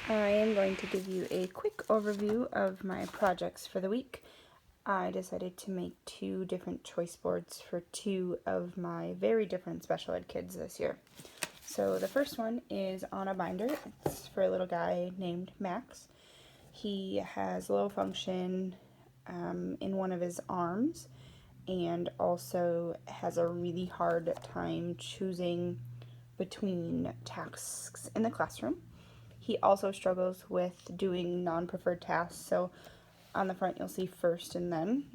I am going to give you a quick overview of my projects for the week. I decided to make 2 different choice boards for 2 of my very different special ed kids this year. So the first one is on a binder. It's for a little guy named Max. He has low function in one of his arms and also has a really hard time choosing between tasks in the classroom. He also struggles with doing non-preferred tasks, so on the front you'll see first and then.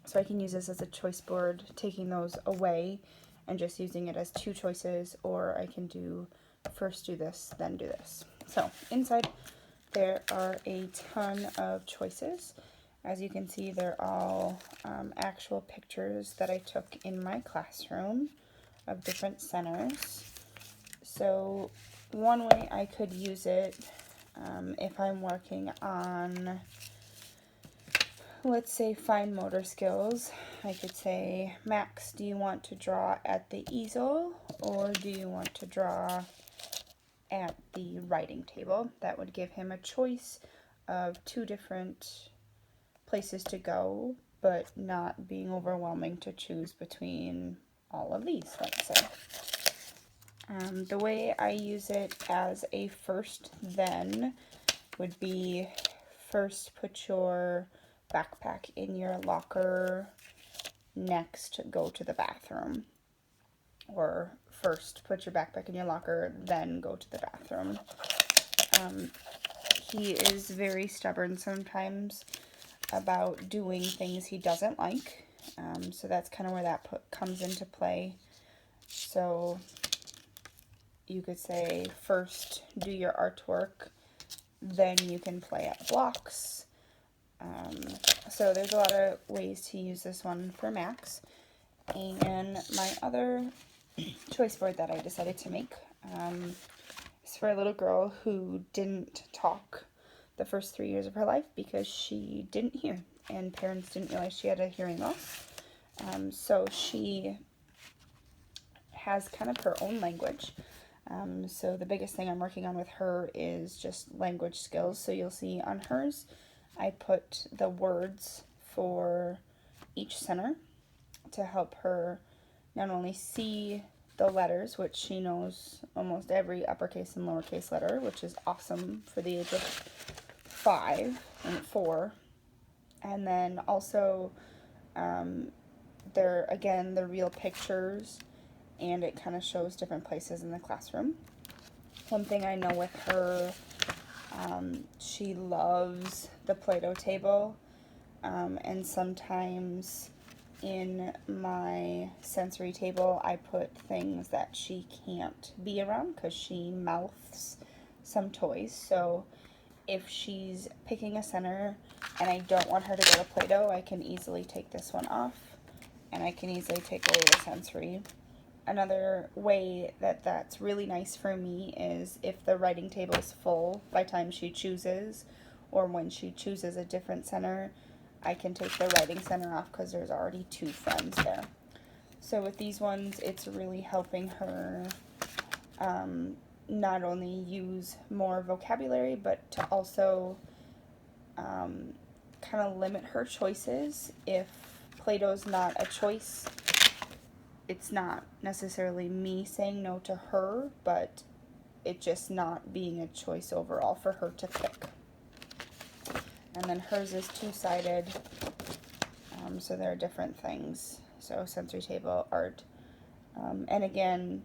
So I can use this as a choice board, taking those away and just using it as 2 choices, or I can do first do this, then do this. So inside there are a ton of choices. As you can see, they're all actual pictures that I took in my classroom of different centers. So one way I could use it if I'm working on, let's say, fine motor skills, I could say, Max, do you want to draw at the easel or do you want to draw at the writing table? That would give him a choice of 2 different places to go, but not being overwhelming to choose between all of these, let's say. The way I use it as a first then would be first put your backpack in your locker, next go to the bathroom. Or first put your backpack in your locker, then go to the bathroom. He is very stubborn sometimes about doing things he doesn't like. So that's kind of where that comes into play. So you could say first do your artwork, then you can play at blocks. So there's a lot of ways to use this one for Max. And my other choice board that I decided to make is for a little girl who didn't talk the first 3 years of her life because she didn't hear, and parents didn't realize she had a hearing loss. So she has kind of her own language. So the biggest thing I'm working on with her is just language skills. So you'll see on hers, I put the words for each center to help her not only see the letters, which she knows almost every uppercase and lowercase letter, which is awesome for the age of 5 and 4. And then also, they're real pictures, and it kind of shows different places in the classroom. One thing I know with her, she loves the Play-Doh table, and sometimes in my sensory table I put things that she can't be around because she mouths some toys. So if she's picking a center and I don't want her to go to Play-Doh, I can easily take this one off, and I can easily take away the sensory. Another way that that's really nice for me is if the writing table is full by the time she chooses, or when she chooses a different center, I can take the writing center off because there's already 2 friends there. So with these ones, it's really helping her not only use more vocabulary, but to also kind of limit her choices. If Play-Doh's not a choice, it's not necessarily me saying no to her, but it just not being a choice overall for her to pick. And then hers is 2-sided, so there are different things. So sensory table, art. And again,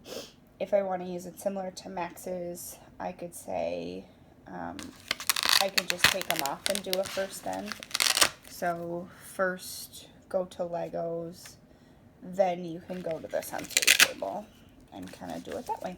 if I want to use it similar to Max's, I could say I could just take them off and do a first then. So first go to Legos, then you can go to the sensory table and kind of do it that way.